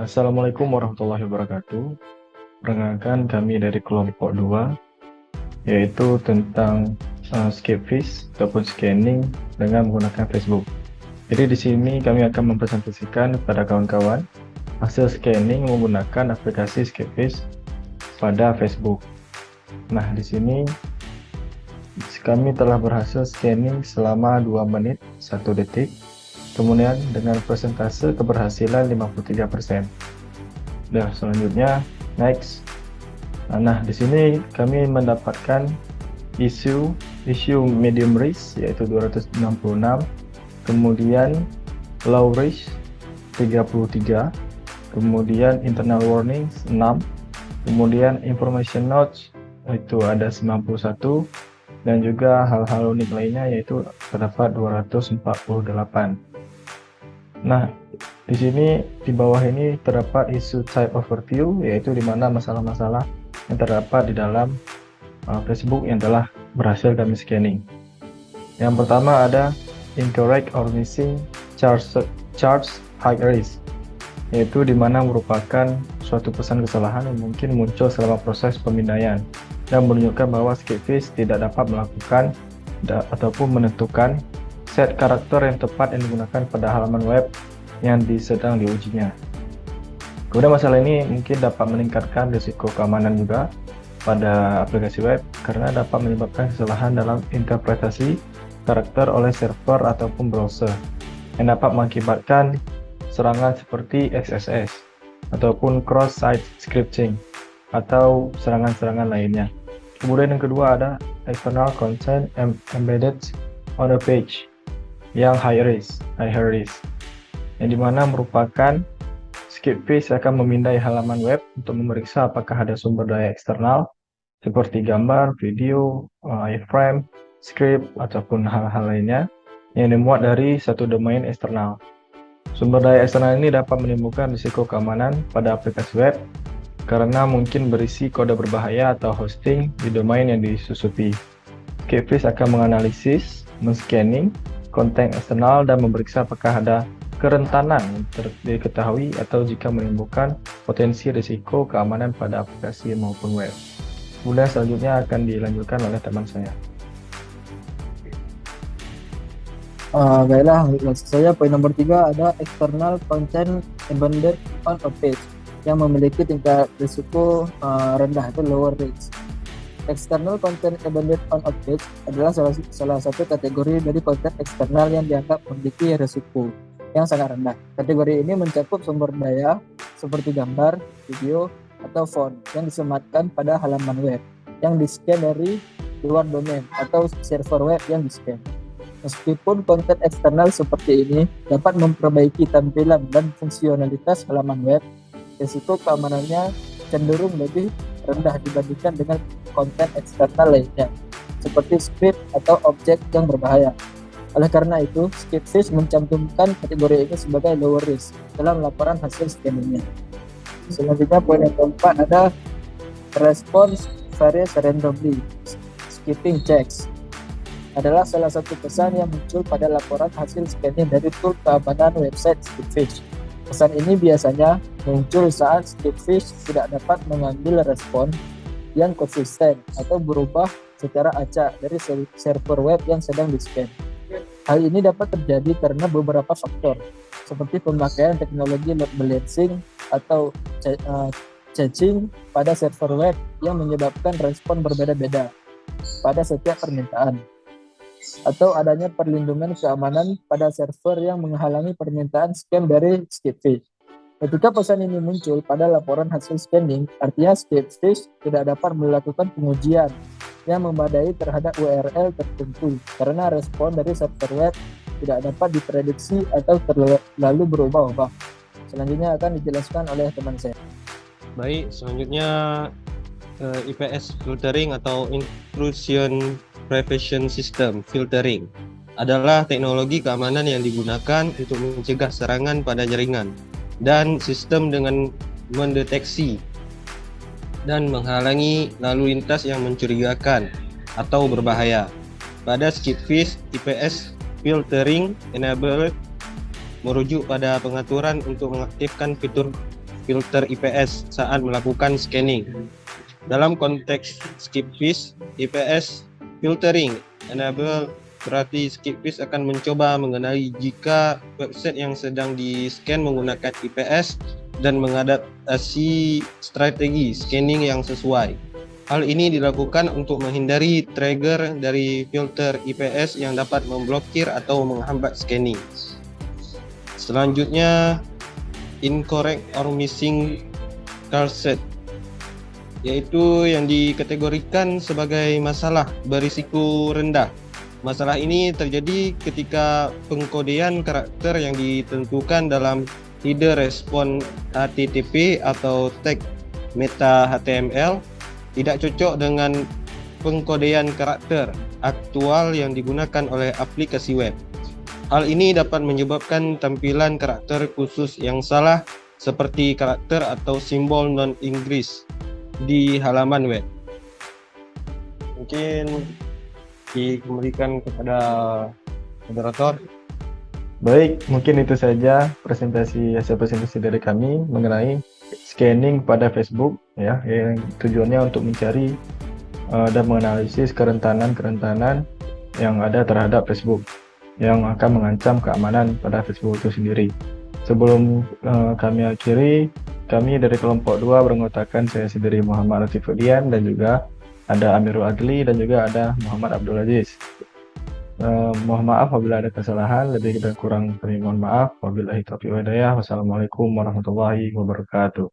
Assalamualaikum warahmatullahi wabarakatuh. Perkenalkan kami dari kelompok 2, yaitu tentang Scapefish ataupun scanning dengan menggunakan Facebook. Jadi di sini kami akan mempresentasikan kepada kawan-kawan hasil scanning menggunakan aplikasi Scapefish pada Facebook. Nah, di sini kami telah berhasil scanning selama 2 menit 1 detik, kemudian dengan persentase keberhasilan 53%. Nah, selanjutnya next. Nah, di sini kami mendapatkan isu medium risk yaitu 266, kemudian low risk 33, kemudian internal warnings 6, kemudian information notes itu ada 91, dan juga hal-hal unik lainnya yaitu terdapat 248. Nah, di sini di bawah ini terdapat isu type overview, yaitu di mana masalah-masalah yang terdapat di dalam Facebook yang telah berhasil kami scanning. Yang pertama ada incorrect or missing charge high risk, yaitu di mana merupakan suatu pesan kesalahan yang mungkin muncul selama proses pemindaian dan menunjukkan bahwa Scapefish tidak dapat melakukan ataupun menentukan set karakter yang tepat yang digunakan pada halaman web yang sedang diujinya. Kemudian masalah ini mungkin dapat meningkatkan risiko keamanan juga pada aplikasi web karena dapat menyebabkan kesalahan dalam interpretasi karakter oleh server ataupun browser yang dapat mengakibatkan serangan seperti XSS ataupun cross-site scripting atau serangan-serangan lainnya. Kemudian yang kedua ada external content embedded on a page yang high risk, yang dimana merupakan Scapefish akan memindai halaman web untuk memeriksa apakah ada sumber daya eksternal seperti gambar, video, iframe, script, ataupun hal-hal lainnya yang dimuat dari satu domain eksternal. Sumber daya eksternal ini dapat menimbulkan risiko keamanan pada aplikasi web karena mungkin berisi kode berbahaya atau hosting di domain yang disusupi. Scapefish akan menganalisis, men-scanning konten eksternal dan memeriksa apakah ada kerentanan yang diketahui atau jika menimbulkan potensi risiko keamanan pada aplikasi maupun web. Kemudian selanjutnya akan dilanjutkan oleh teman saya. Baiklah, maksud saya poin nomor 3 ada external content embedded on a page yang memiliki tingkat risiko rendah atau lower risk. External content embedded on a page adalah salah satu kategori dari konten eksternal yang dianggap memiliki risiko yang sangat rendah. Kategori ini mencakup sumber daya seperti gambar, video, atau font yang disematkan pada halaman web yang di-scan dari luar domain atau server web yang di-scan. Meskipun konten eksternal seperti ini dapat memperbaiki tampilan dan fungsionalitas halaman web, risiko keamanannya cenderung lebih rendah dibandingkan dengan konten eksternal lainnya, seperti script atau objek yang berbahaya. Oleh karena itu, Scapefish mencantumkan kategori ini sebagai lower risk dalam laporan hasil scanningnya. Selanjutnya, poin yang keempat ada response varies randomly. Skipping checks adalah salah satu pesan yang muncul pada laporan hasil scanning dari tool keamanan website Scapefish. Pesan ini biasanya muncul saat Scapefish tidak dapat mengambil respon yang konsisten atau berubah secara acak dari server web yang sedang di-scan. Hal ini dapat terjadi karena beberapa faktor, seperti pemakaian teknologi load balancing atau caching pada server web yang menyebabkan respon berbeda-beda pada setiap permintaan, atau adanya perlindungan keamanan pada server yang menghalangi permintaan scan dari Scapefish. Ketika pesan ini muncul pada laporan hasil scanning, artinya Scapefish tidak dapat melakukan pengujian yang memadai terhadap URL tertentu karena respon dari server web tidak dapat diprediksi atau terlalu berubah-ubah. Selanjutnya akan dijelaskan oleh teman saya. Baik, selanjutnya IPS filtering atau intrusion prevention system filtering adalah teknologi keamanan yang digunakan untuk mencegah serangan pada jaringan dan sistem dengan mendeteksi dan menghalangi lalu lintas yang mencurigakan atau berbahaya. Pada Scapefish, IPS filtering enable merujuk pada pengaturan untuk mengaktifkan fitur filter IPS saat melakukan scanning. Dalam konteks skipfish, IPS filtering enable berarti skipfish akan mencoba mengenali jika website yang sedang di-scan menggunakan IPS dan mengadaptasi strategi scanning yang sesuai. Hal ini dilakukan untuk menghindari trigger dari filter IPS yang dapat memblokir atau menghambat scanning. Selanjutnya, incorrect or missing call set, yaitu yang dikategorikan sebagai masalah berisiko rendah. Masalah ini terjadi ketika pengkodean karakter yang ditentukan dalam header respon HTTP atau tag meta HTML tidak cocok dengan pengkodean karakter aktual yang digunakan oleh aplikasi web. Hal ini dapat menyebabkan tampilan karakter khusus yang salah seperti karakter atau simbol non-Inggris di halaman web. Mungkin dikembalikan kepada moderator. Baik, mungkin itu saja hasil presentasi dari kami mengenai scanning pada Facebook, ya, yang tujuannya untuk mencari dan menganalisis kerentanan yang ada terhadap Facebook yang akan mengancam keamanan pada Facebook itu sendiri. Sebelum kami akhiri, kami dari kelompok 2 beranggotakan saya sendiri Muhammad Latifudian dan juga ada Amirul Adli dan juga ada Muhammad Abdul Aziz. Mohon maaf apabila ada kesalahan, lebih dan kurang kami mohon maaf. Wabillahi taufiq wal hidayah. Wassalamualaikum warahmatullahi wabarakatuh.